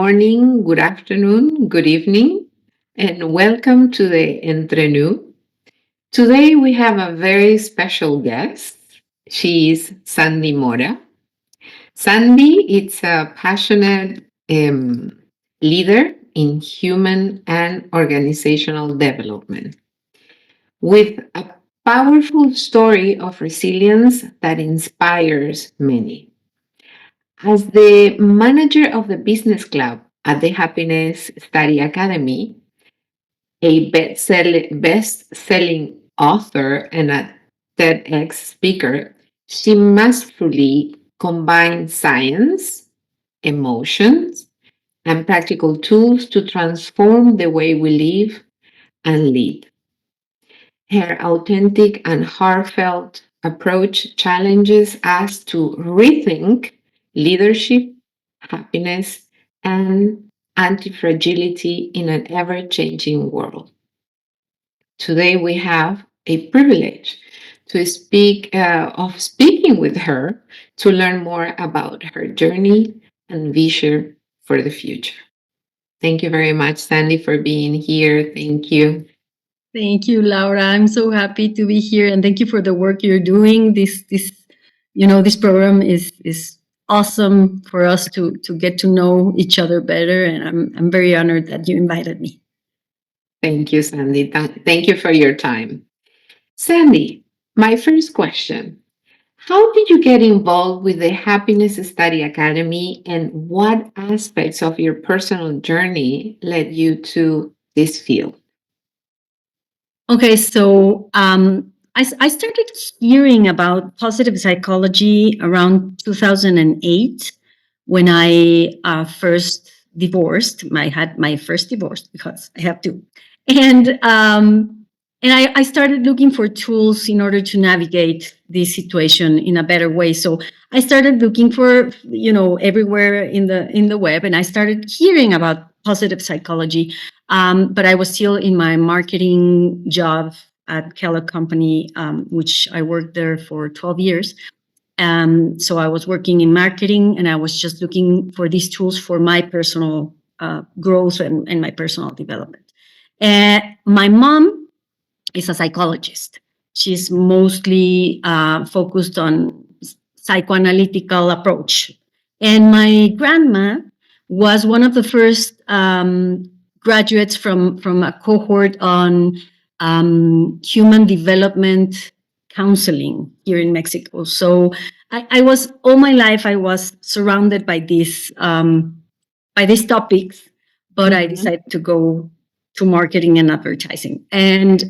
morning, good afternoon, good evening, and welcome to the Entre Nous. Today we have a very special guest. She is Sandy Mora. Sandy is a passionate leader in human and organizational development with a powerful story of resilience that inspires many. As the manager of the business club at the Happiness Study Academy, a best-selling author and a TEDx speaker, she masterfully combines science, emotions, and practical tools to transform the way we live and lead. Her authentic and heartfelt approach challenges us to rethink leadership, happiness, and antifragility in an ever changing world. Today, we have a privilege to speaking with her to learn more about her journey and vision for the future. Thank you very much, Sandy, for being here. Thank you. Thank you, Laura. I'm so happy to be here, and thank you for the work you're doing. This program is awesome for us to get to know each other better, and I'm very honored that you invited me. Thank you, Sandy. Thank you for your time. Sandy, my first question: how did you get involved with the Happiness Study Academy, and what aspects of your personal journey led you to this field? Okay, so I started hearing about positive psychology around 2008 when I first divorced. I had my first divorce because I have to, and I started looking for tools in order to navigate this situation in a better way. So I started looking for everywhere in the web, and I started hearing about positive psychology. But I was still in my marketing job at Kellogg Company, which I worked there for 12 years. So I was working in marketing, and I was just looking for these tools for my personal growth and my personal development. And my mom is a psychologist. She's mostly focused on psychoanalytical approach. And my grandma was one of the first graduates from a cohort on human development counseling here in Mexico. So I was all my life I was surrounded by these topics, but I decided to go to marketing and advertising. And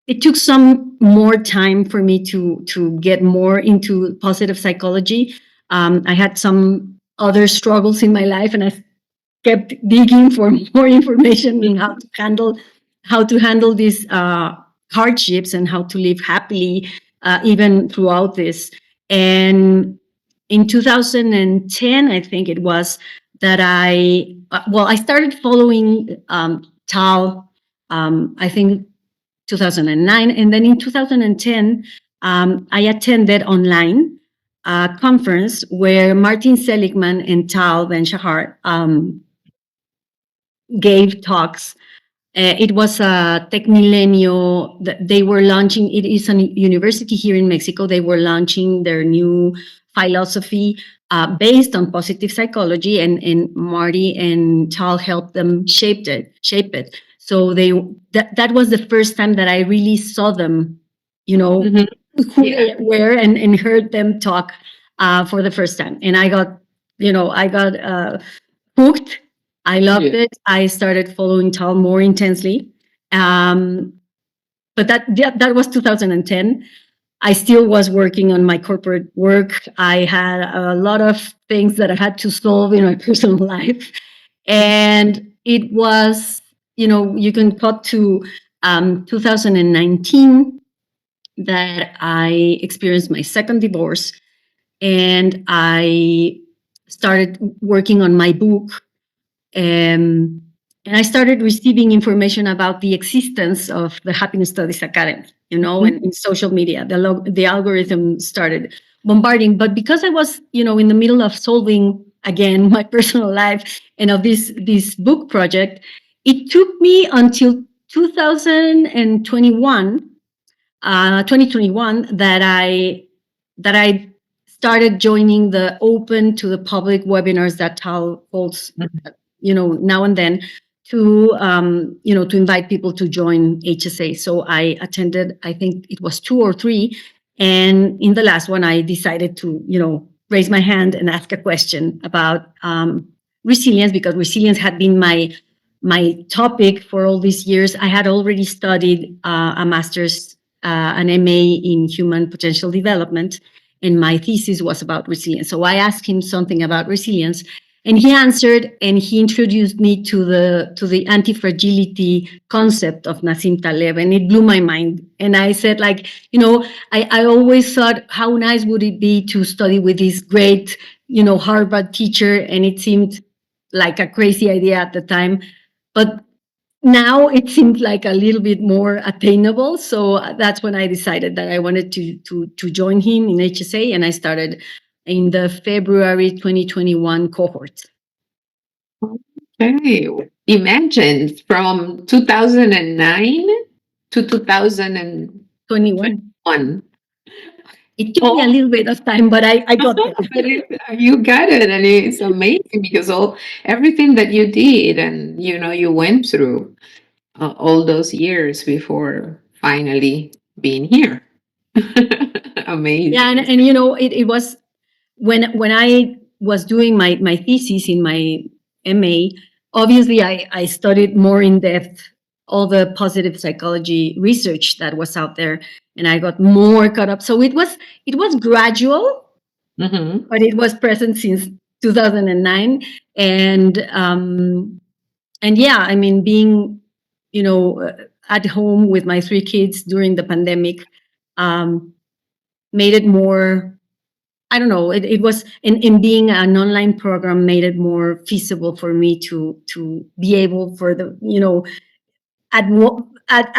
it took some more time for me to get more into positive psychology. I had some other struggles in my life, and I kept digging for more information on how to handle these hardships and how to live happily even throughout this. And in 2010, I think it was that I started following Tal. I think 2009, and then in 2010, I attended online a conference where Martin Seligman and Tal Ben-Shahar gave talks. It was a Tech Milenio that they were launching. It is a university here in Mexico. They were launching their new philosophy based on positive psychology, and Marty and Tal helped them shape it. So that was the first time that I really saw them, who they were, and heard them talk for the first time. And I got hooked. I loved it. I started following Tal more intensely. But that was 2010. I still was working on my corporate work. I had a lot of things that I had to solve in my personal life. And it was, you can cut to 2019 that I experienced my second divorce, and I started working on my book. And I started receiving information about the existence of the Happiness Studies Academy, and in social media. The algorithm started bombarding. But because I was, in the middle of solving again, my personal life and of this book project, it took me until 2021, 2021, that I started joining the open to the public webinars that Tal holds, now and then, to invite people to join HSA. So I attended, I think it was two or three, and in the last one, I decided to, raise my hand and ask a question about resilience, because resilience had been my topic for all these years. I had already studied a master's, an MA in human potential development, and my thesis was about resilience. So I asked him something about resilience, and he answered, and he introduced me to the antifragility concept of Nassim Taleb, and it blew my mind. And I said, like, I always thought, how nice would it be to study with this great, Harvard teacher, and it seemed like a crazy idea at the time. But now it seems like a little bit more attainable. So that's when I decided that I wanted to join him in HSA, and I started in the February 2021 cohort. Okay. Imagine from 2009 to 2021. 21. It took me a little bit of time, but I got there. But you got it, and it's amazing because everything that you did and you went through all those years before finally being here. Amazing. Yeah, and it was when I was doing my thesis in my MA. Obviously, I studied more in depth all the positive psychology research that was out there, and I got more caught up. So it was gradual, Mhm. but it was present since 2009. And yeah, I mean, being at home with my three kids during the pandemic made it more, I don't know, it was in being an online program made it more feasible for me to be able for the at wo- at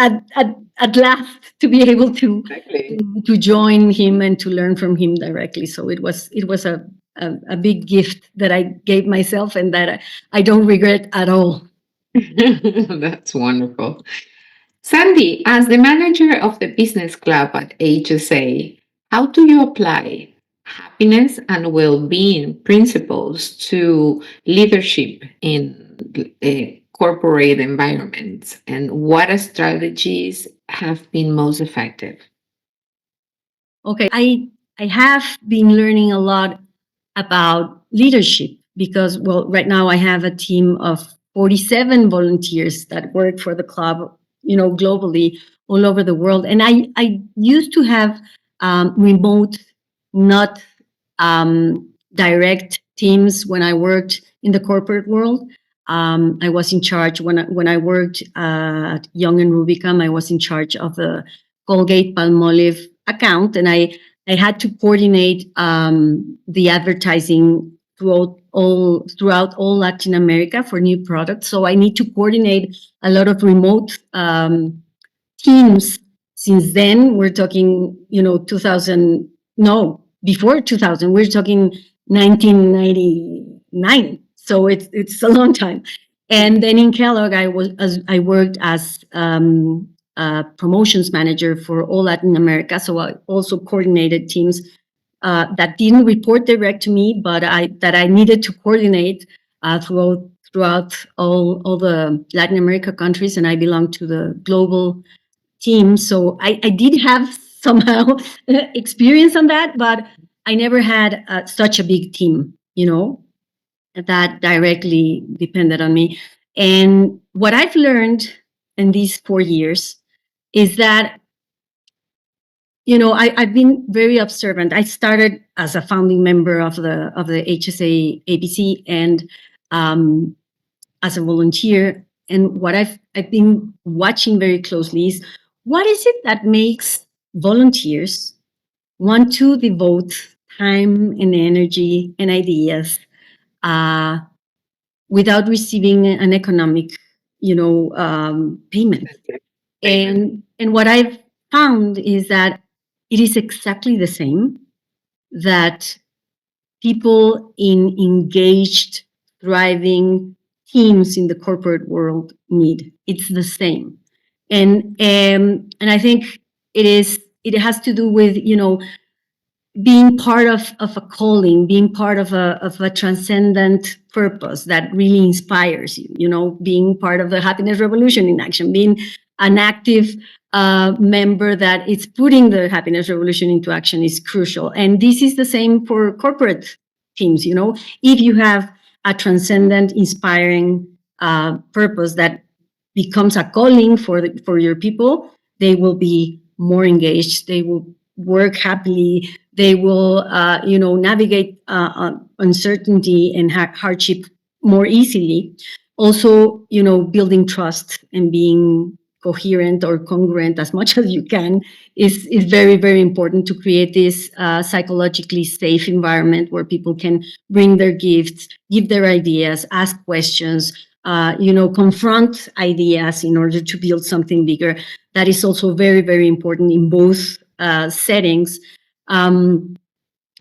last to be able to Exactly. to join him and to learn from him directly. So it was a big gift that I gave myself, and that I don't regret at all. That's wonderful. Sandy, as the manager of the business club at HSA, how do you apply happiness and well being principles to leadership in corporate environments? And what strategies have been most effective? Okay, I have been learning a lot about leadership because, well, right now I have a team of 47 volunteers that work for the club, globally, all over the world. And I used to have remote, not direct teams when I worked in the corporate world. I was in charge when I worked at Young and Rubicam. I was in charge of the Colgate Palmolive account, and I had to coordinate the advertising throughout all Latin America for new products. So I need to coordinate a lot of remote teams. Since then, we're talking, 2000, no, before 2000, we're talking 1999. So it's a long time. And then in Kellogg, I worked as a promotions manager for all Latin America. So I also coordinated teams that didn't report direct to me, but I needed to coordinate throughout all the Latin America countries, and I belong to the global team. So I did have somehow experience on that, but I never had such a big team, that directly depended on me. And what I've learned in these 4 years is that, I've been very observant. I started as a founding member of the HSA ABC, and as a volunteer. And what I've been watching very closely is, what is it that makes volunteers want to devote time and energy and ideas uh, without receiving an economic, payment. And what I've found is that it is exactly the same, that people in engaged, thriving teams in the corporate world need. It's the same, and I think it has to do with, being part of a calling, being part of a transcendent purpose that really inspires you, being part of the happiness revolution in action, being an active member that is putting the happiness revolution into action is crucial. And this is the same for corporate teams. If you have a transcendent, inspiring purpose that becomes a calling for your people, they will be more engaged, they will work happily, they will, navigate uncertainty and hardship more easily. Also, building trust and being coherent or congruent as much as you can is very, very important to create this psychologically safe environment where people can bring their gifts, give their ideas, ask questions, confront ideas in order to build something bigger. That is also very, very important in both settings. um,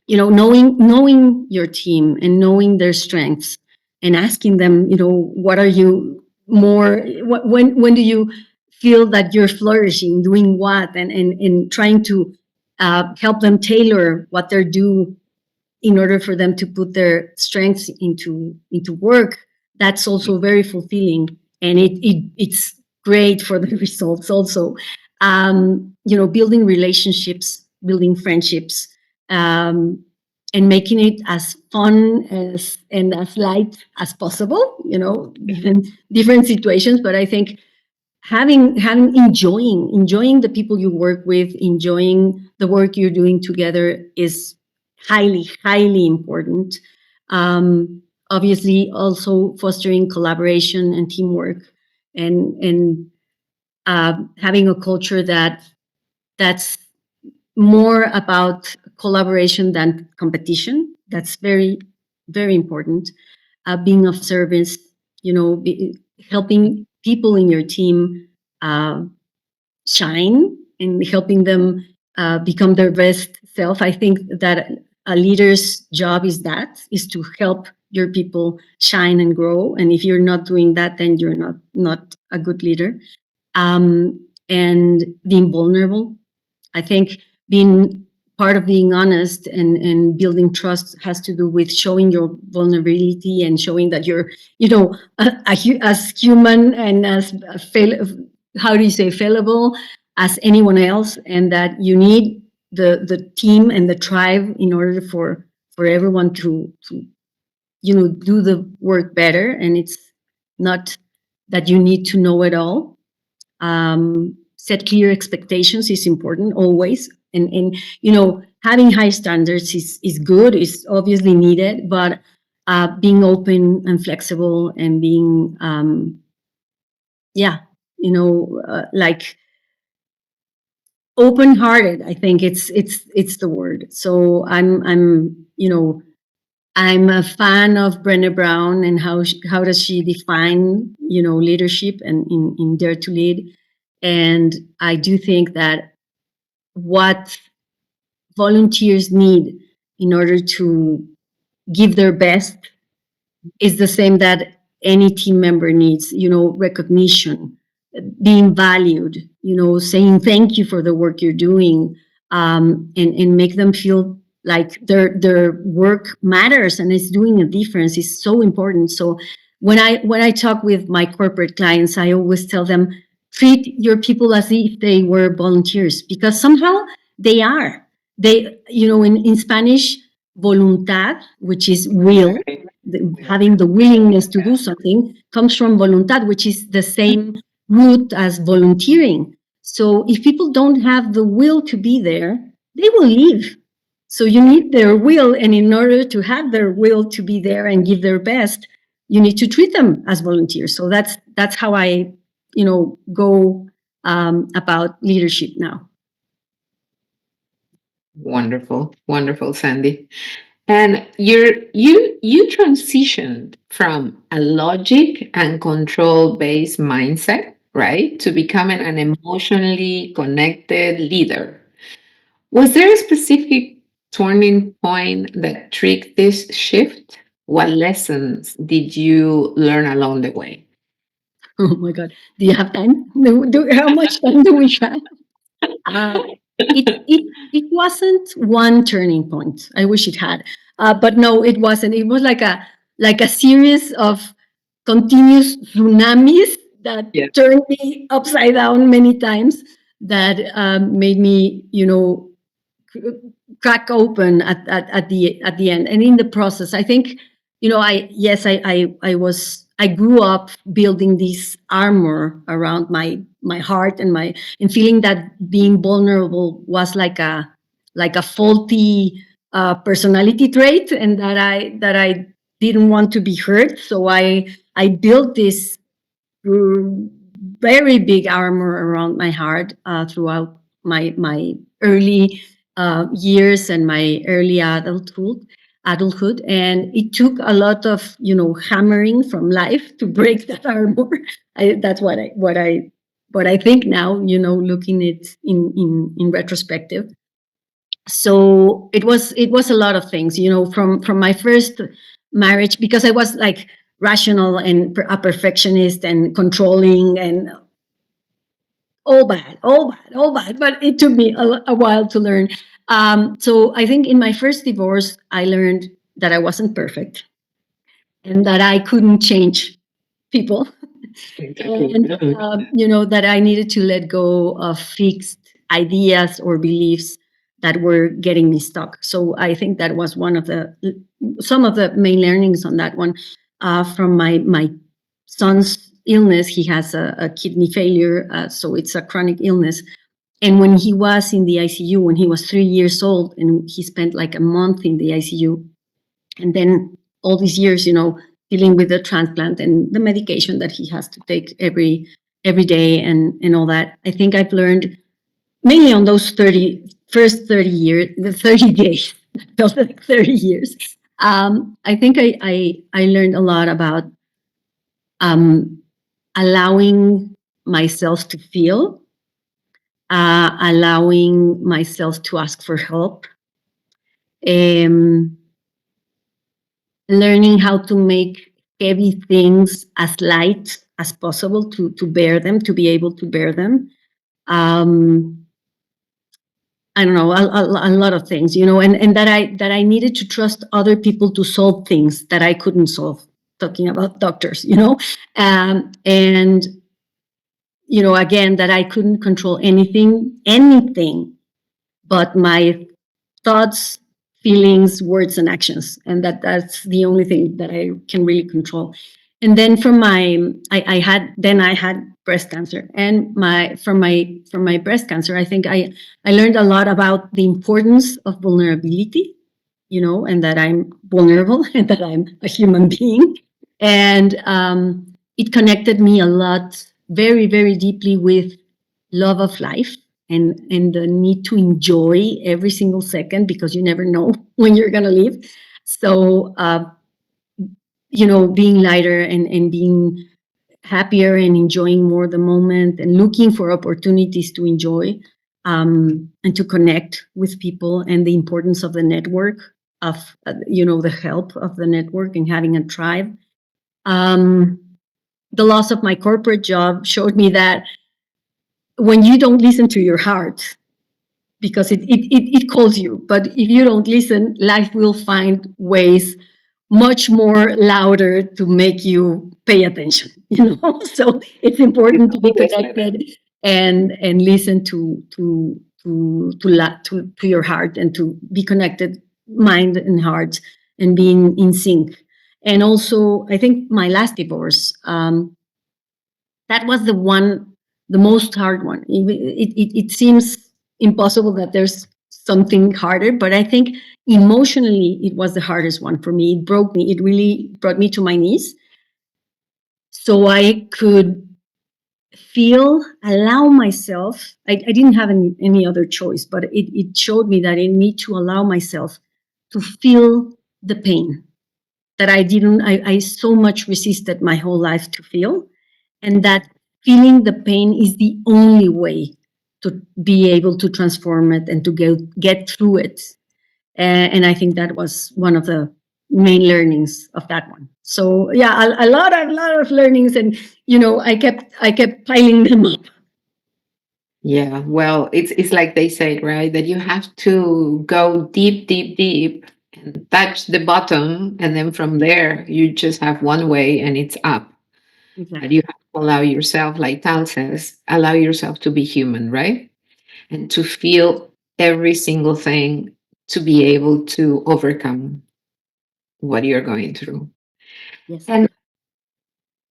knowing your team and knowing their strengths and asking them, what are you more, when do you feel that you're flourishing, doing what, and trying to help them tailor what they're doing in order for them to put their strengths into work. That's also very fulfilling, and it's great for the results also. Building relationships, building friendships, um, and making it as fun as and as light as possible, given different situations. But I think having enjoying the people you work with, enjoying the work you're doing together is highly important. Obviously, also fostering collaboration and teamwork, and having a culture that's more about collaboration than competition. That's very, very important. Being of service, helping people in your team uh, shine and helping them become their best self. I think that a leader's job is to help your people shine and grow. And if you're not doing that, then you're not a good leader. And being vulnerable. I think being part of being honest and building trust has to do with showing your vulnerability and showing that you're, as human and as how do you say, fallible as anyone else, and that you need the team and the tribe in order for everyone to do the work better. And it's not that you need to know it all. Set clear expectations is important always, and having high standards is good, is obviously needed, but being open and flexible and being yeah like open hearted, I think it's the word. So I'm a fan of Brené Brown and how does she define leadership and in Dare to Lead. And I do think that what volunteers need in order to give their best is the same that any team member needs, recognition, being valued, saying thank you for the work you're doing, and make them feel like their work matters and is doing a difference is so important. So when I talk with my corporate clients, I always tell them, treat your people as if they were volunteers, because somehow they are. They, in Spanish, voluntad, which is will, having the willingness to do something, comes from voluntad, which is the same root as volunteering. So if people don't have the will to be there, they will leave. So you need their will, and in order to have their will to be there and give their best, you need to treat them as volunteers. So that's how I, go about leadership now. Wonderful, wonderful, Sandy. And you transitioned from a logic and control based mindset, right, to becoming an emotionally connected leader. Was there a specific turning point that triggered this shift? What lessons did you learn along the way? Oh my God. Do you have time? How much time do we have? Uh, it wasn't one turning point. I wish it had, but no, it wasn't. It was like a series of continuous tsunamis that Yeah. turned me upside down many times. That made me, crack open at the end, and in the process I think, I grew up building this armor around my heart and my and feeling that being vulnerable was like a faulty personality trait, and that I didn't want to be hurt, so I built this very big armor around my heart throughout my early years and my early adulthood, and it took a lot of hammering from life to break that armor. That's what I think now, looking it in retrospective. So it was a lot of things, from my first marriage, because I was like rational and a perfectionist and controlling and all bad, all bad, all bad. But it took me a while to learn. So I think in my first divorce, I learned that I wasn't perfect and that I couldn't change people, Exactly. and that I needed to let go of fixed ideas or beliefs that were getting me stuck. So I think that was some of the main learnings on that one, from my son's illness. He has a kidney failure, so it's a chronic illness. And when he was in the ICU, when he was 3 years old, and he spent like a month in the ICU, and then all these years, dealing with the transplant and the medication that he has to take every day, and all that. I think I've learned mainly on those first 30 years, the 30 days, felt like 30 years. I think I learned a lot about um, allowing myself to feel, allowing myself to ask for help, um, learning how to make heavy things as light as possible to bear them, to be able to bear them. Um, I don't know, a lot of things, and that I needed to trust other people to solve things that I couldn't solve. Talking about doctors, and again, that I couldn't control anything but my thoughts, feelings, words, and actions, and that's the only thing that I can really control. And then I had breast cancer, and from my breast cancer, I think I learned a lot about the importance of vulnerability, and that I'm vulnerable and that I'm a human being, and it connected me a lot, very very deeply, with love of life, and the need to enjoy every single second, because you never know when you're going to leave. So being lighter, and being happier, and enjoying more the moment, and looking for opportunities to enjoy, and to connect with people, and the importance of the network, of the help of the network, and having a tribe. um, the loss of my corporate job showed me that when you don't listen to your heart, because it calls you. But if you don't listen, life will find ways much more louder to make you pay attention. So it's It's important to be always like that. connected, and listen to your heart, and to be connected, mind and heart, and being in sync. And also, I think my last divorce, that was the most hard one. It seems impossible that there's something harder, but I think emotionally it was the hardest one for me. It broke me. It really brought me to my knees. So I could allow myself. I didn't have any other choice, but it showed me that I need to allow myself to feel the pain that I so much resisted my whole life to feel, and that feeling the pain is the only way to be able to transform it, and to get through it. And I think that was one of the main learnings of that one. So yeah, a lot of learnings, and I kept piling them up. Yeah, well, it's like they say, right? That you have to go deep, deep, deep and touch the bottom, and then from there you just have one way and it's up. But you Exactly. have to allow yourself, like Tal says, allow yourself to be human, right? And to feel every single thing to be able to overcome what you're going through. Yes. And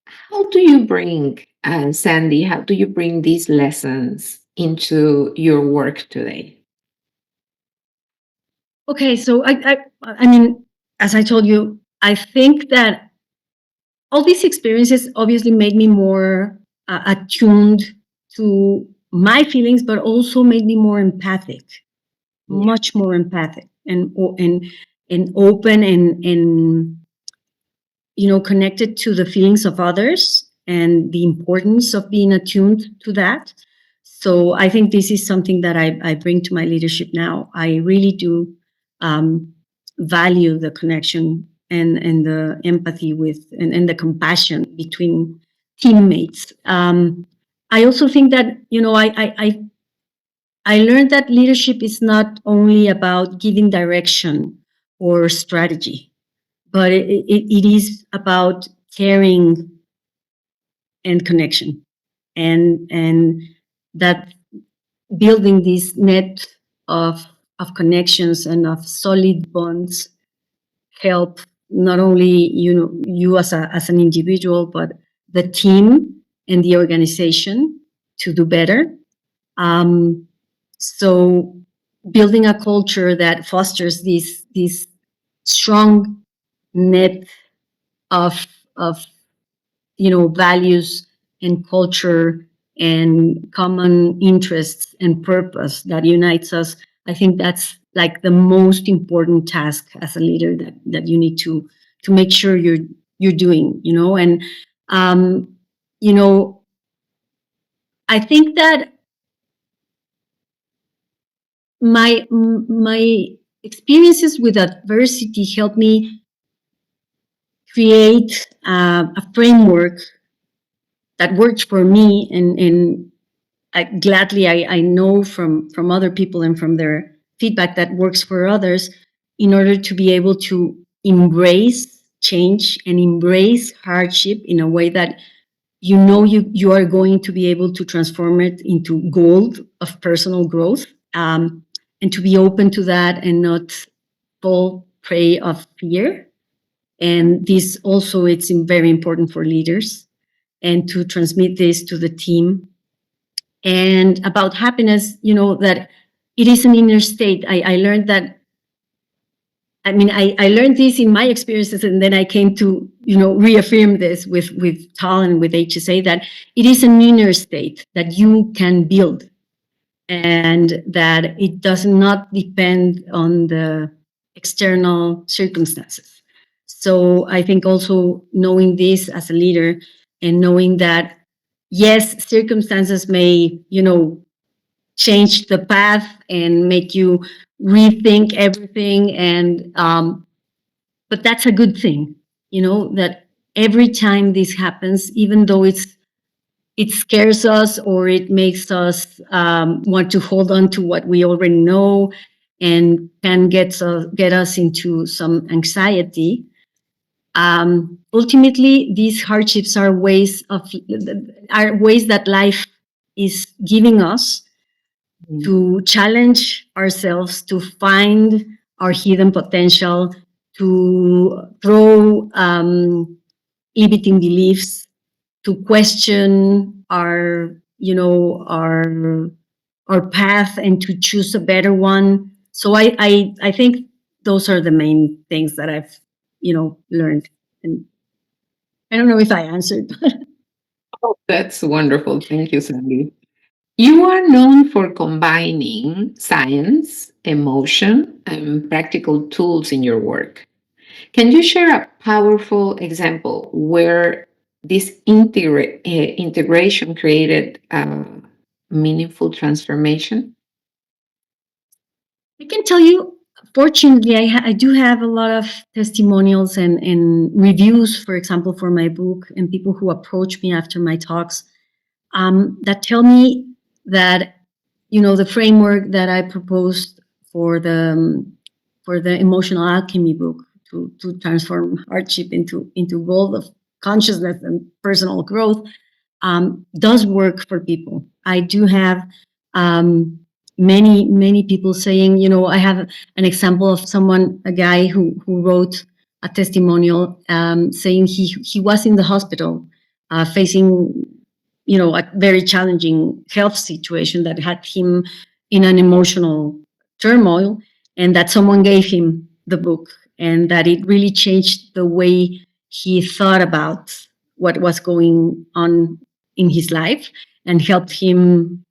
how do you bring, Sandy, how do you bring these lessons into your work today? Okay, so I mean, as I told you, I think that all these experiences obviously made me more attuned to my feelings, but also made me more empathic, Yeah. much more empathic, and open, and connected to the feelings of others and the importance of being attuned to that. So I think this is something that I bring to my leadership now. I really do um, value the connection and the empathy with, and the compassion between teammates. I also think that I learned that leadership is not only about giving direction or strategy, but it is about caring and connection, and that building this net of connections and of solid bonds help not only you as an individual, but the team and the organization to do better. um, so building a culture that fosters this strong net of of values and culture and common interests and purpose that unites us. I think that's like the most important task as a leader that you need to make sure you're doing, and um you know I think that my experiences with adversity helped me create a framework that worked for me, and gladly I know from other people and from their feedback that works for others, in order to be able to embrace change and embrace hardship in a way that you are going to be able to transform it into gold of personal growth, and to be open to that and not fall prey of fear. And this also, it's very important for leaders, and to transmit this to the team. And about happiness, that it is an inner state. I learned that. I mean, I learned this in my experiences, and then I came to reaffirm this with Tal and with HSA, that it is an inner state that you can build, and that it does not depend on the external circumstances. So I think also knowing this as a leader, and knowing that yes, circumstances may change the path and make you rethink everything, and but that's a good thing, that every time this happens, even though it scares us, or it makes us want to hold on to what we already know, and can get us into some anxiety. Ultimately, these hardships are ways that life is giving us Mm. to challenge ourselves, to find our hidden potential, to throw limiting beliefs, to question our path, and to choose a better one. So I think those are the main things that I've learned. And I don't know if I answered. Oh, that's wonderful. Thank you, Sandy. You are known for combining science, emotion, and practical tools in your work. Can you share a powerful example where this integration created meaningful transformation? I can tell you. fortunately, I do have a lot of testimonials and reviews, for example, for my book, and people who approach me after my talks, that tell me that, the framework that I proposed for the emotional alchemy book, to transform hardship into gold of consciousness and personal growth, does work for people. I do have many people saying, I have an example of someone, a guy who wrote a testimonial, saying he was in the hospital, facing, a very challenging health situation that had him in an emotional turmoil, and that someone gave him the book, and that it really changed the way he thought about what was going on in his life, and helped him,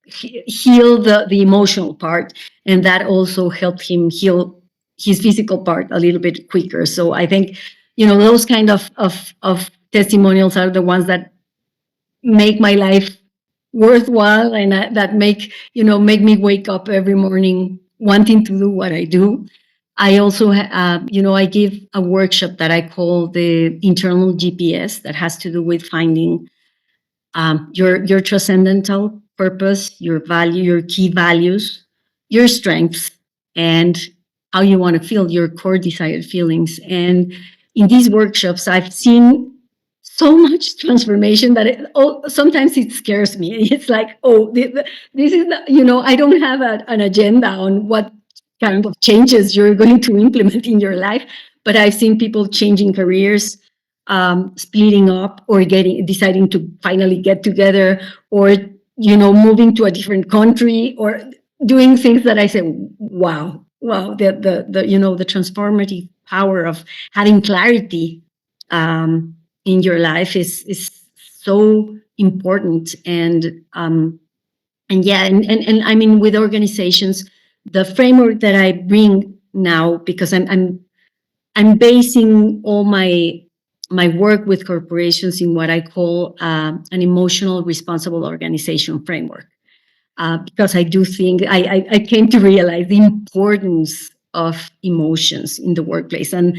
heal the emotional part, and that also helped him heal his physical part a little bit quicker. So I think, those kind of testimonials are the ones that make my life worthwhile, and that make me wake up every morning wanting to do what I do. I also, I give a workshop that I call the internal GPS, that has to do with finding your transcendental purpose, your value, your key values, your strengths, and how you want to feel, your core desired feelings. And in these workshops, I've seen so much transformation that sometimes it scares me. It's like, oh, this is, I don't have an agenda on what kind of changes you're going to implement in your life, but I've seen people changing careers, splitting up, or deciding to finally get together, or moving to a different country, or doing things that I say, wow, wow, the transformative power of having clarity in your life is so important. And yeah, and I mean, with organizations, the framework that I bring now, because I'm basing all my work with corporations in what I call an emotional responsible organization framework, because I do think I came to realize the importance of emotions in the workplace. And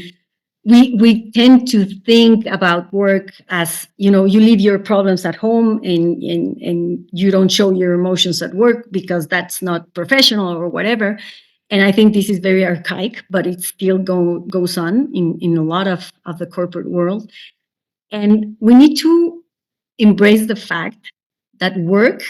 we tend to think about work as, you leave your problems at home, and you don't show your emotions at work because that's not professional or whatever. And I think this is very archaic, but it still goes on in a lot of the corporate world. And we need to embrace the fact that work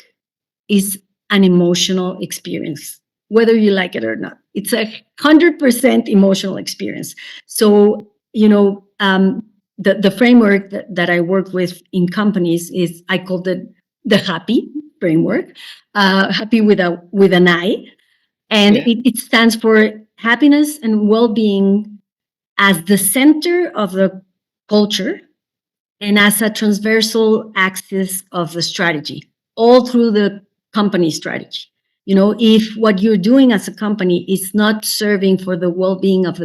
is an emotional experience, whether you like it or not. It's 100% emotional experience. So, the framework that I work with in companies is, I call it the happy framework, happy with an I, and Yeah. it stands for happiness and well-being as the center of the culture, and as a transversal axis of the strategy, all through the company strategy. If what you're doing as a company is not serving for the well-being of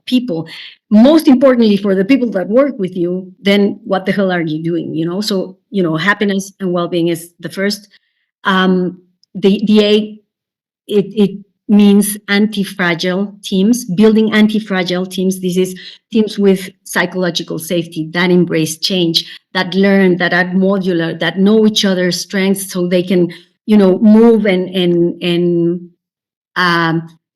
people, most importantly for the people that work with you, then what the hell are you doing? So happiness and well-being is the first. The A, it means anti-fragile teams, building anti-fragile teams. This is teams with psychological safety, that embrace change, that learn, that are modular, that know each other's strengths, so they can, move and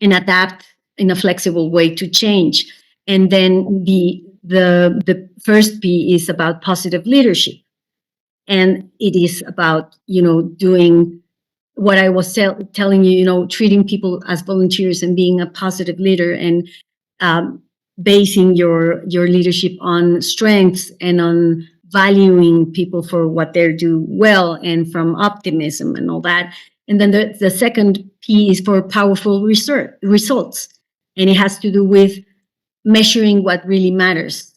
adapt in a flexible way to change. And then the first P is about positive leadership, and it is about, doing what I was telling you, treating people as volunteers and being a positive leader, and um, basing your leadership on strengths and on valuing people for what they do well, and from optimism and all that. And then the second P is for powerful results. And it has to do with measuring what really matters,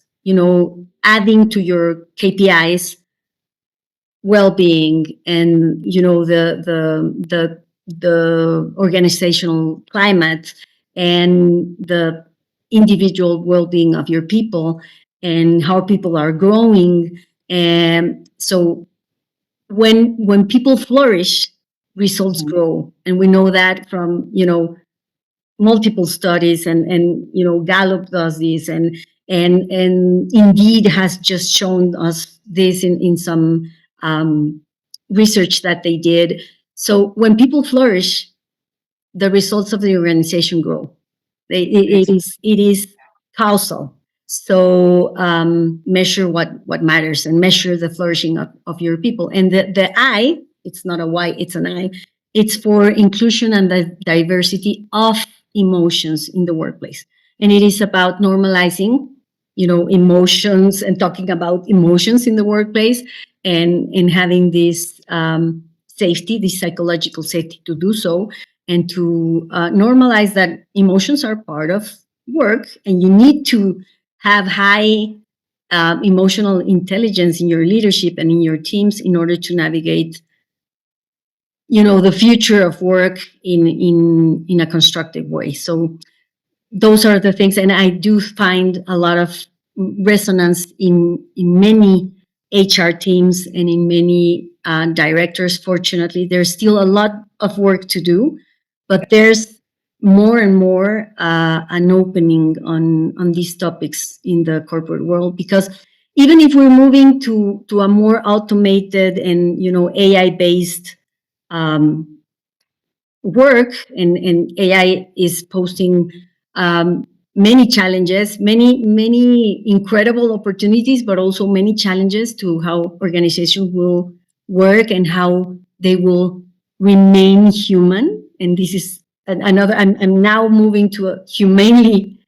adding to your KPIs well-being, and the organizational climate, and the individual well-being of your people, and how people are growing. And so when people flourish, results grow. And we know that from multiple studies, and Gallup does this, and Indeed has just shown us this in some um, research that they did. So when people flourish, the results of the organization grow. It is causal. So measure what matters, and measure the flourishing of your people. And the I, it's not a Y, it's an I. It's for inclusion and the diversity of emotions in the workplace. And it is about normalizing, emotions, and talking about emotions in the workplace, and having this safety, this psychological safety to do so, and to normalize that emotions are part of work, and you need to have high emotional intelligence in your leadership and in your teams in order to navigate the future of work in a constructive way. So those are the things, and I do find a lot of resonance in many HR teams and in many directors. Fortunately, there's still a lot of work to do, but there's more and more an opening on these topics in the corporate world, because even if we're moving to a more automated and AI based um, work, and AI is posing many challenges, many incredible opportunities, but also many challenges to how organizations will work and how they will remain human. And this is another. I'm now moving to a humanely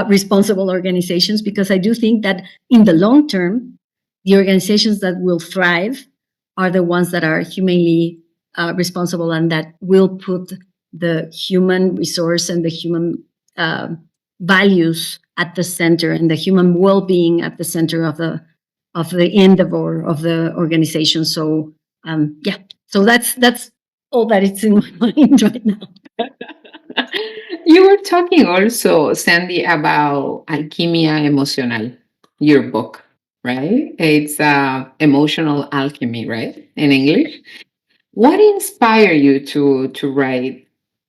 responsible organizations, because I do think that in the long term, the organizations that will thrive are the ones that are humanly responsible, and that will put the human resource and the human uh, values at the center, and the human well-being at the center of the endeavor of the organization. So yeah, so that's all that is in my mind right now. You were talking also, Sandy, about Alquimia Emocional, your book, right? It's emotional alchemy, right? In English. What inspired you to write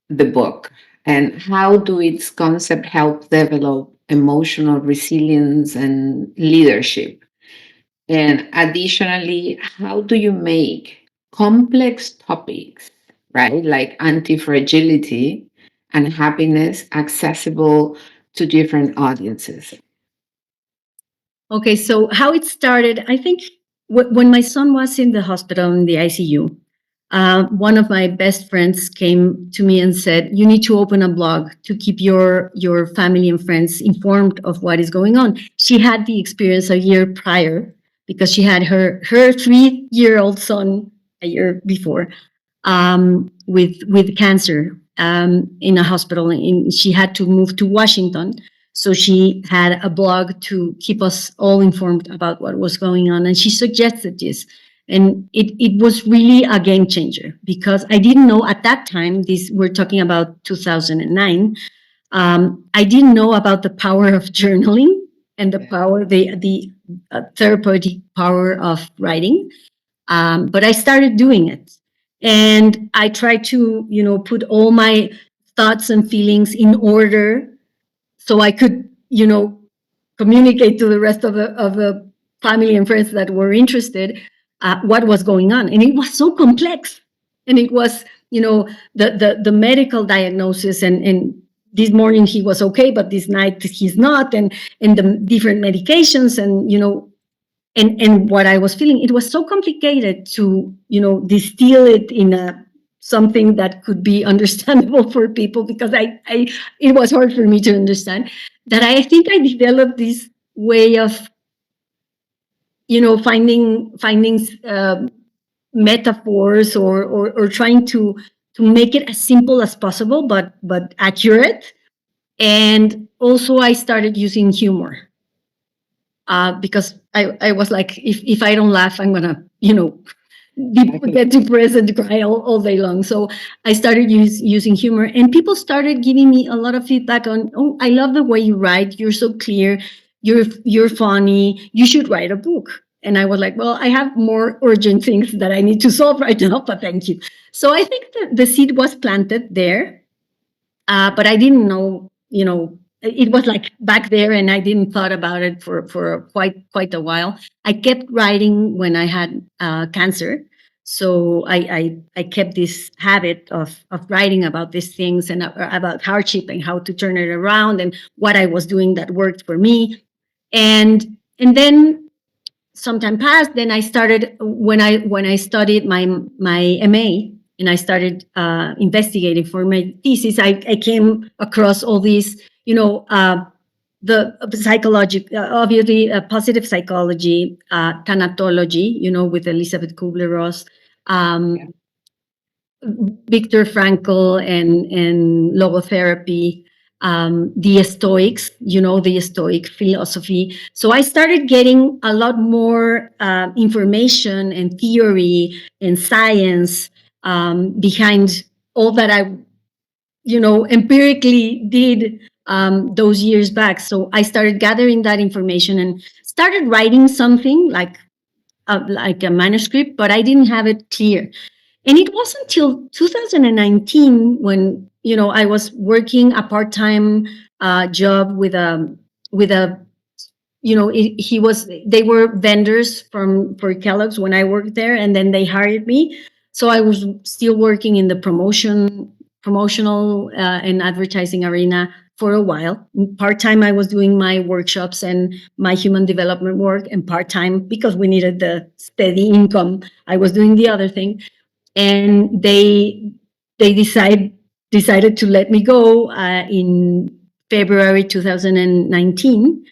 the book, and how do its concept help develop emotional resilience and leadership? And additionally, how do you make complex topics, right, like antifragility and happiness, accessible to different audiences? Okay, so how it started, I think when my son was in the hospital in the ICU, one of my best friends came to me and said, "You need to open a blog to keep your family and friends informed of what is going on." She had the experience a year prior, because she had her 3-year-old son a year before, with cancer, in a hospital. And she had to move to Washington. So she had a blog to keep us all informed about what was going on. And she suggested this. And it was really a game changer, because I didn't know at that time, this we're talking about 2009. I didn't know about the power of journaling, and the power, the therapeutic power of writing. But I started doing it, and I tried to, put all my thoughts and feelings in order, so I could, communicate to the rest of the family and friends that were interested what was going on. And it was so complex, and it was, the medical diagnosis, and this morning he was okay, but this night he's not, and the different medications, and and what I was feeling, it was so complicated to, distill it in a something that could be understandable for people, because I it was hard for me to understand, that I think I developed this way of, finding metaphors, or trying to make it as simple as possible, but accurate. And also I started using humor, because I was like, if I don't laugh, I'm gonna, get depressed and cry all day long. So I started using humor, and people started giving me a lot of feedback on, "Oh, I love the way you write. You're so clear. You're funny. You should write a book." And I was like, "Well, I have more urgent things that I need to solve right now, but thank you." So I think that the seed was planted there. But I didn't know, it was like back there, and I didn't thought about it for quite a while. I kept writing when I had cancer, so I kept this habit of writing about these things, and about hardship and how to turn it around, and what I was doing that worked for me. And then some time passed. Then I started, when I studied my MA, and I started investigating for my thesis. I came across all these, the psychological, obviously, positive psychology, thanatology, with Elizabeth Kubler-Ross, Yeah. um, Viktor Frankl, and logotherapy, the Stoics, the Stoic philosophy. So I started getting a lot more information and theory and science behind all that I, empirically did those years back. So I started gathering that information and started writing something like a manuscript, but I didn't have it clear. And it wasn't until 2019 when, I was working a part-time job with a they were vendors for Kellogg's when I worked there, and then they hired me. So I was still working in the promotional and advertising arena for a while. Part-time, I was doing my workshops and my human development work, and part-time, because we needed the steady income, I was doing the other thing. And they decided to let me go in February 2019.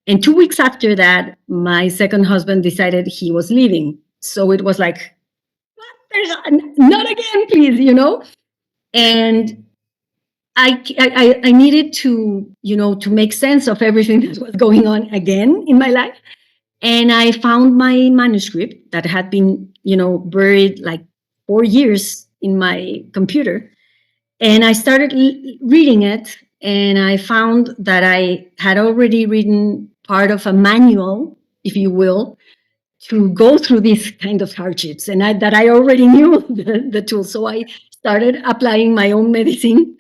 And 2 weeks after that, my second husband decided he was leaving. So it was like, there's not again, please, And I needed to, to make sense of everything that was going on again in my life. And I found my manuscript that had been, buried like 4 years in my computer. And I started reading it, and I found that I had already written part of a manual, if you will, to go through these kind of hardships, and that I already knew the tools. So I started applying my own medicine,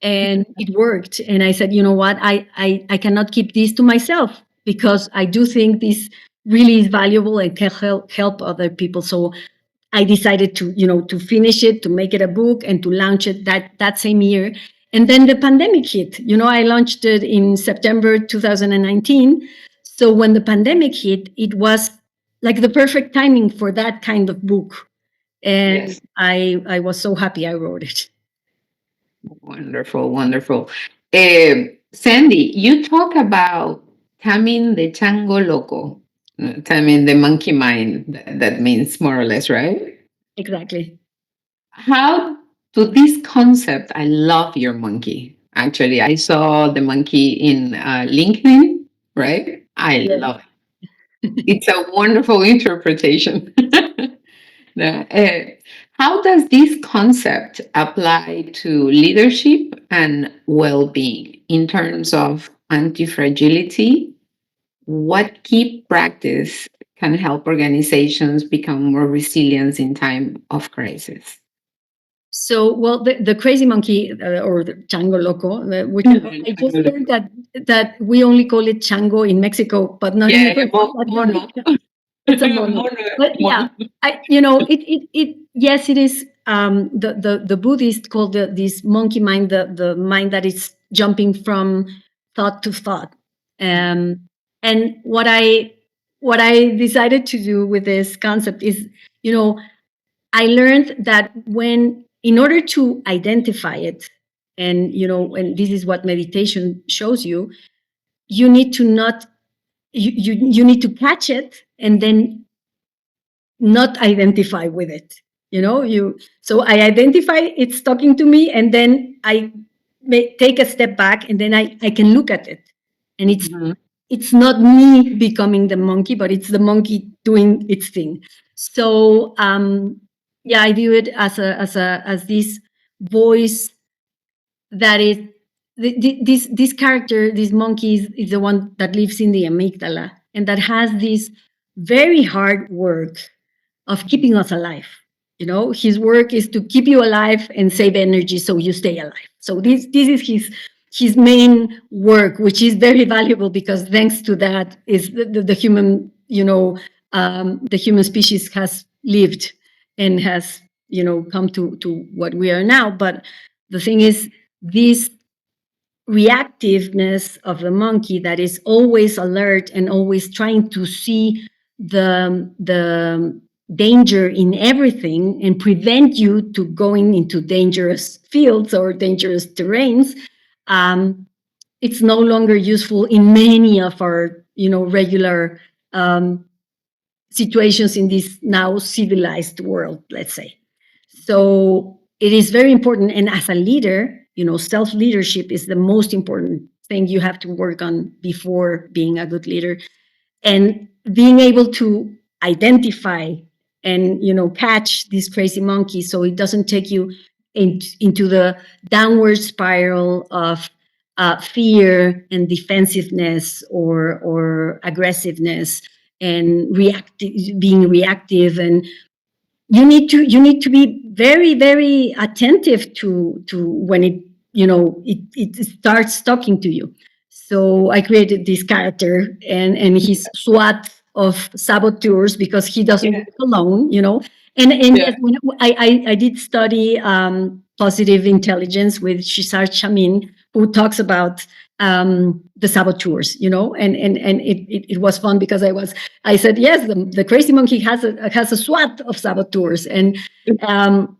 and it worked. And I said, you know what, I cannot keep this to myself, because I do think this really is valuable and can help other people. So I decided to, to finish it, to make it a book, and to launch it that same year. And then the pandemic hit. I launched it in September 2019. So when the pandemic hit, it was like the perfect timing for that kind of book. And Yes. I was so happy I wrote it. Wonderful, wonderful. Sandy, you talk about taming the chango loco, taming the monkey mind. That means more or less, right? Exactly. How to this concept? I love your monkey. Actually, I saw the monkey in LinkedIn, right? I Yes. love it. It's a wonderful interpretation. Now, how does this concept apply to leadership and well being in terms of antifragility? What key practice can help organizations become more resilient in time of crisis? So, well, the crazy monkey, or the chango loco, which I just learned that we only call it chango in Mexico, but not in Yeah, Latin mono. America. It's a mono. But Mono. yeah, yes, it is. The Buddhist called this monkey mind, the mind that is jumping from thought to thought. Um, and what I decided to do with this concept is, you know, I learned that in order to identify it, and this is what meditation shows you, you need to not, you need to catch it, and then not identify with it. So I identify it's talking to me, and then I may take a step back, and then I can look at it, and Mhm. it's not me becoming the monkey, but it's the monkey doing its thing. So yeah, I view it as this voice that is this character, this monkey is the one that lives in the amygdala, and that has this very hard work of keeping us alive. His work is to keep you alive and save energy so you stay alive. So this is his main work, which is very valuable because thanks to that is the human, the human species has lived and has, come to what we are now. But the thing is, this reactiveness of the monkey that is always alert and always trying to see the danger in everything and prevent you to going into dangerous fields or dangerous terrains, um, it's no longer useful in many of our regular um, situations in this now civilized world, let's say. So it is very important. And as a leader, self leadership is the most important thing you have to work on before being a good leader. And being able to identify and catch this crazy monkey so it doesn't take you into the downward spiral of fear and defensiveness or aggressiveness and being reactive. And you need to be very, very attentive to when it starts talking to you. So I created this character and his SWAT of saboteurs because he doesn't Yeah. work alone, and Yeah. yes, I did study positive intelligence with Shishar Chamin, who talks about the saboteurs, and it was fun because I said, yes, the crazy monkey has a SWAT of saboteurs, and um,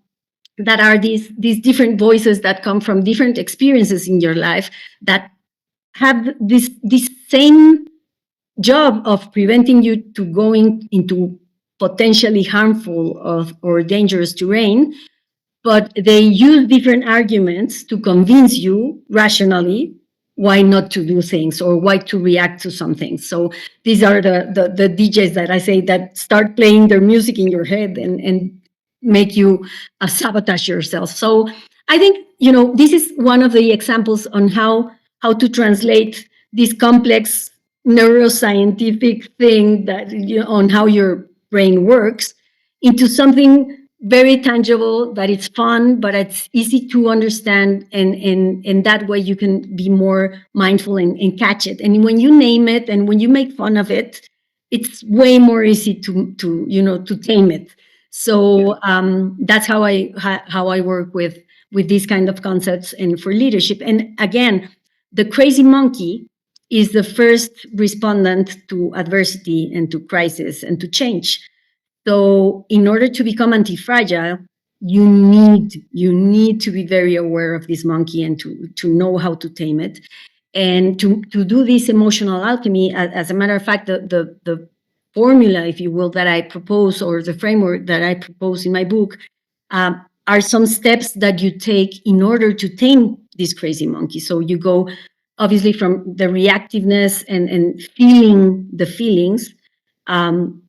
that are these different voices that come from different experiences in your life that have this same job of preventing you to going into potentially harmful or dangerous terrain, but they use different arguments to convince you rationally why not to do things or why to react to some things. So these are the DJs that I say that start playing their music in your head and make you sabotage yourself. So I think this is one of the examples on how to translate this complex neuroscientific thing that on how your brain works into something very tangible, that it's fun, but it's easy to understand, and that way you can be more mindful and catch it. And when you name it and when you make fun of it, it's way more easy to tame it. So that's how I work with these kind of concepts and for leadership. And again, the crazy monkey is the first respondent to adversity and to crisis and to change. So in order to become anti-fragile, you need to be very aware of this monkey and to know how to tame it. And to do this emotional alchemy, as a matter of fact, the formula, if you will, that I propose, or the framework that I propose in my book, are some steps that you take in order to tame this crazy monkey. So you go obviously from the reactiveness and feeling the feelings, um,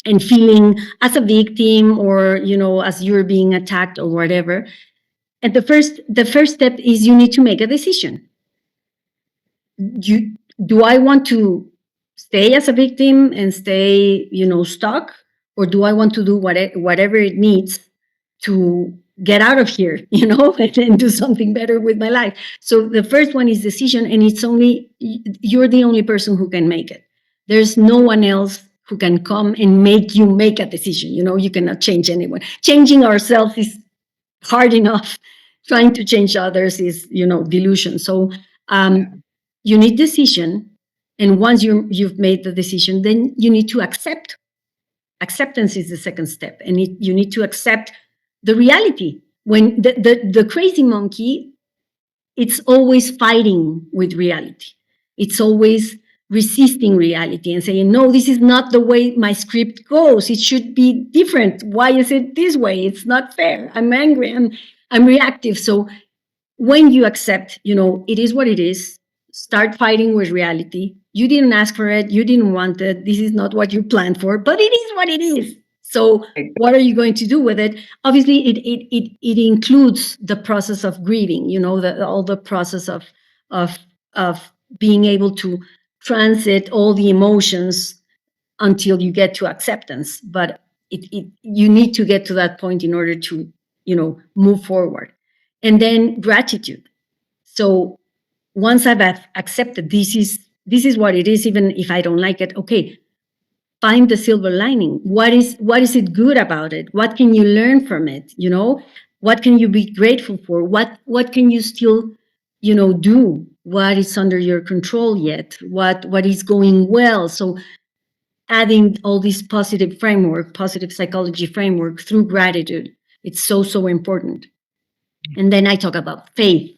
and feeling as a victim, or as you're being attacked or whatever. And the first step is you need to make a decision. Do I want to stay as a victim and stay stuck, or do I want to do whatever it needs to get out of here, and do something better with my life? So the first one is decision, and you're the only person who can make it. There's no one else who can come and make you make a decision. You cannot change anyone. Changing ourselves is hard enough. Trying to change others is delusion. So you need decision, and once you've made the decision, then you need to accept. Acceptance is the second step, and you need to accept the reality. When the crazy monkey, it's always fighting with reality. It's always resisting reality and saying, no, this is not the way my script goes. It should be different. Why is it this way? It's not fair. I'm angry. I'm reactive. So when you accept, it is what it is, start fighting with reality. You didn't ask for it. You didn't want it. This is not what you planned for, but it is what it is. So what are you going to do with it? Obviously, it includes the process of grieving, all the process of of being able to transit all the emotions until you get to acceptance. But you need to get to that point in order to, move forward. And then gratitude. So once I've accepted this is what it is, even if I don't like it, okay, find the silver lining. What is it good about it? What can you learn from it? What can you be grateful for? What can you still, do? What is under your control yet? What is going well? So adding all this positive psychology framework through gratitude, it's so important. And then I talk about faith,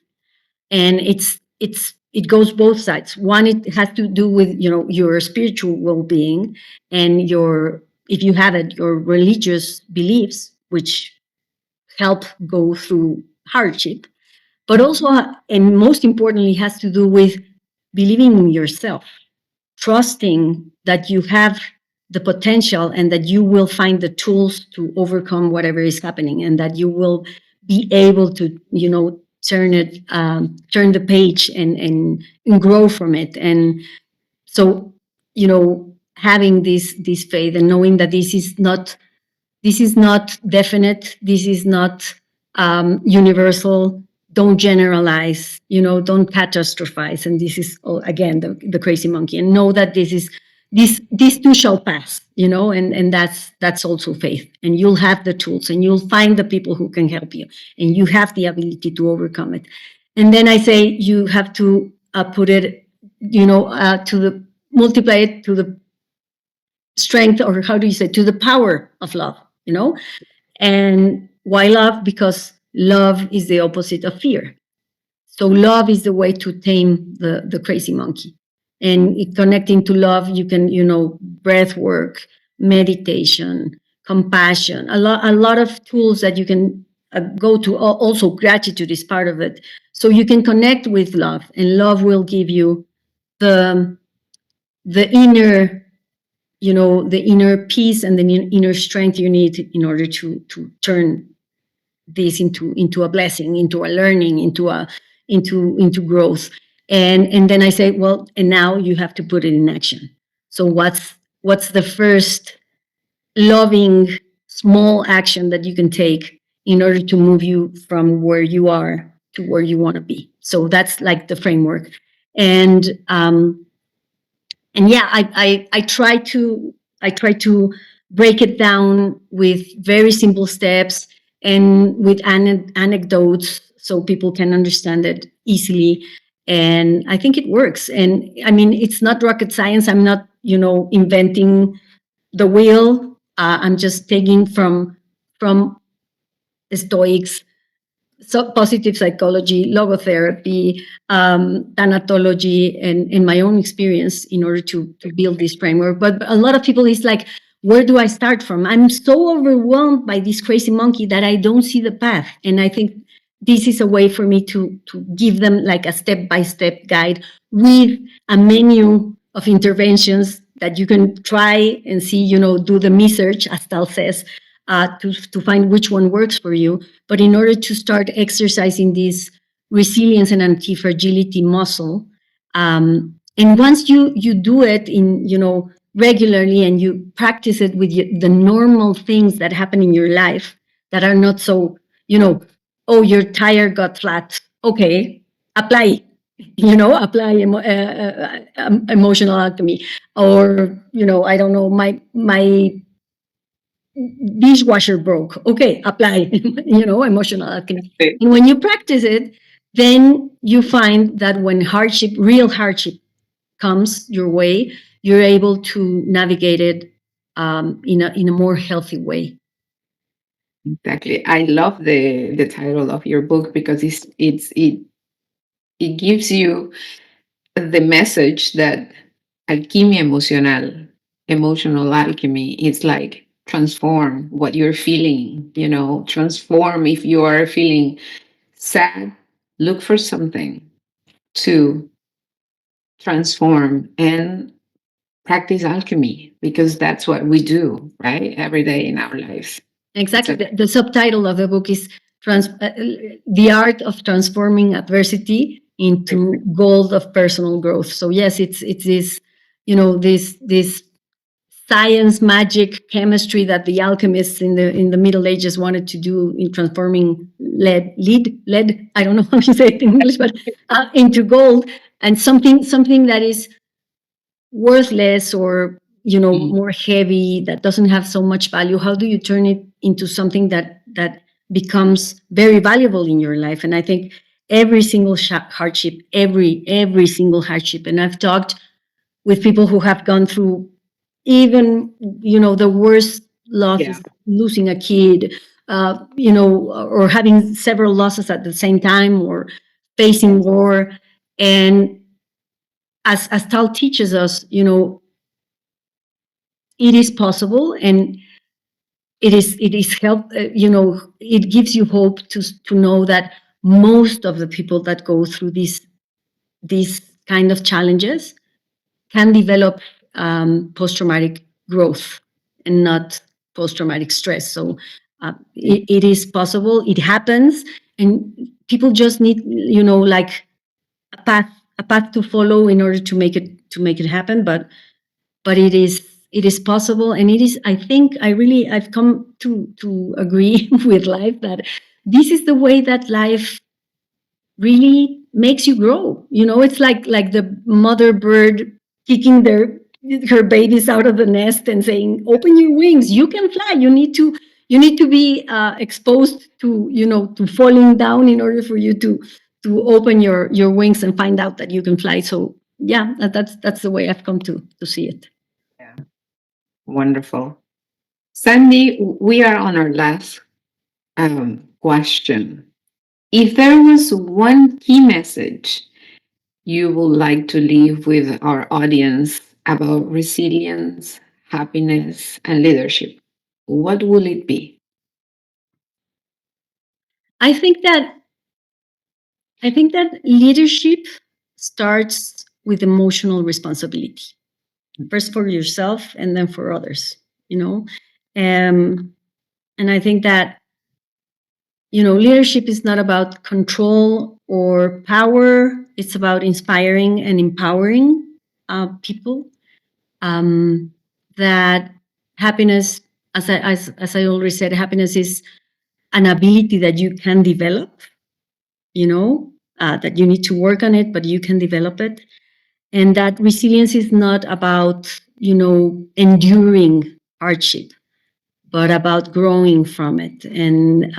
and it goes both sides. One, it has to do with your spiritual well-being, and your, if you have it, your religious beliefs, which help go through hardship. But also, and most importantly, has to do with believing in yourself, trusting that you have the potential and that you will find the tools to overcome whatever is happening, and that you will be able to, turn the page and grow from it. And so, having this faith and knowing that this is not definite. This is not universal. Don't generalize, don't catastrophize. And this is, again, the crazy monkey. And know that this too shall pass, and that's also faith. And you'll have the tools, and you'll find the people who can help you, and you have the ability to overcome it. And then I say you have to put it, multiply it to the strength, or how do you say, to the power of love. And why love? Because love is the opposite of fear. So love is the way to tame the crazy monkey. And connecting to love, you can, breath work, meditation, compassion, a lot of tools that you can go to. Also, gratitude is part of it. So you can connect with love, and love will give you the inner, the inner peace and the inner strength you need in order to turn this into a blessing, into a learning, into growth. And then I say, well, and now you have to put it in action. So what's the first loving small action that you can take in order to move you from where you are to where you want to be? So that's like the framework. And yeah, I try to break it down with very simple steps and with anecdotes, so people can understand it easily. And I think it works. And I mean, it's not rocket science. I'm not, inventing the wheel. I'm just taking from Stoics, so positive psychology, logotherapy, thanatology, and in my own experience in order to build this framework. But a lot of people is like, where do I start from? I'm so overwhelmed by this crazy monkey that I don't see the path. And I think this is a way for me to give them like a step-by-step guide with a menu of interventions that you can try and see, do the research, as Tal says, to find which one works for you. But in order to start exercising this resilience and anti-fragility muscle, and once you do it in, regularly, and you practice it with the normal things that happen in your life that are not so, oh, your tire got flat. Okay, apply. Apply emotional alchemy, or I don't know, my dishwasher broke. Okay, apply, emotional alchemy. And when you practice it, then you find that when real hardship comes your way, you're able to navigate it in a more healthy way. Exactly. I love the title of your book because it gives you the message that alquimia emocional, emotional alchemy, is like transform what you're feeling, transform. If you are feeling sad, look for something to transform and practice alchemy, because that's what we do, right? Every day in our lives. Exactly. The subtitle of the book is The Art of Transforming Adversity into Gold of Personal Growth. So yes, it's this, this science, magic, chemistry that the alchemists in the Middle Ages wanted to do in transforming lead. I don't know how you say it in English, but into gold, and something that is worthless or Mm. more heavy, that doesn't have so much value. How do you turn it into something that becomes very valuable in your life? And I think every single hardship, every single hardship, and I've talked with people who have gone through even the worst Yeah. losses, losing a kid, or having several losses at the same time, or facing war. And as Tal teaches us, it is possible, and it is help. It gives you hope to know that most of the people that go through these kind of challenges can develop post-traumatic growth and not post-traumatic stress. So it is possible. It happens, and people just need, like a path, a path to follow in order to make it happen. But it is possible, and it is. I think I've come to agree with life that this is the way that life really makes you grow. It's like the mother bird kicking her babies out of the nest and saying, "Open your wings, you can fly." You need to be exposed to falling down in order for you to open your wings and find out that you can fly. So yeah, that's the way I've come to see it. Yeah. Wonderful. Sandy, we are on our last question. If there was one key message you would like to leave with our audience about resilience, happiness, and leadership, what will it be? I think that I think that leadership starts with emotional responsibility, first for yourself and then for others. You know, um, and I think that leadership is not about control or power. It's about inspiring and empowering people. Um, that happiness, as I already said, happiness is an ability that you can develop. That you need to work on it, but you can develop it. And that resilience is not about enduring hardship, but about growing from it. And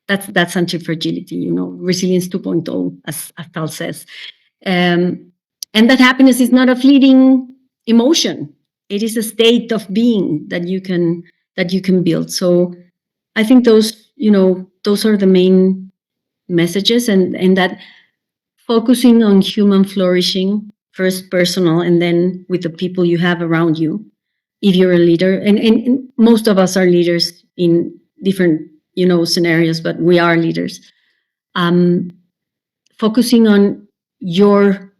that's antifragility, resilience 2.0, as Tal says. um, and that happiness is not a fleeting emotion. It is a state of being that you can build. So I think those are the main messages, and that focusing on human flourishing, first personal, and then with the people you have around you. If you're a leader, and most of us are leaders in different scenarios, but we are leaders. um, Focusing on your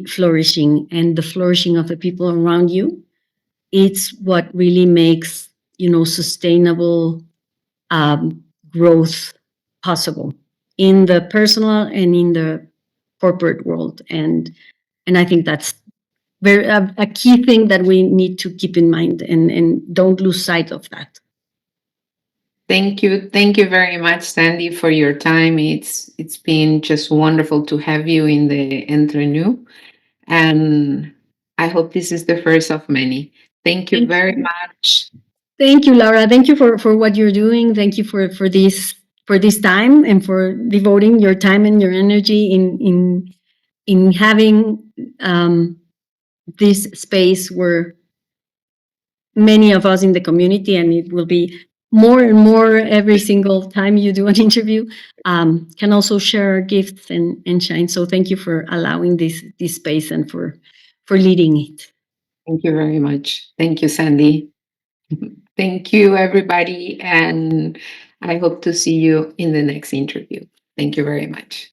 flourishing and the flourishing of the people around you, it's what really makes sustainable growth possible in the personal and in the corporate world. And I think that's very a key thing that we need to keep in mind, and don't lose sight of that. Thank you. Thank you very much, Sandy, for your time. It's been just wonderful to have you in the Entre Nous. And I hope this is the first of many. Thank you Thank very you. much. Thank you, Laura. Thank you for what you're doing. Thank you for this time, and for devoting your time and your energy in having this space where many of us in the community, and it will be more and more every single time you do an interview, can also share our gifts and shine. So thank you for allowing this space, and for leading it. Thank you very much. Thank you, Sandy. Thank you, everybody. And I hope to see you in the next interview. Thank you very much.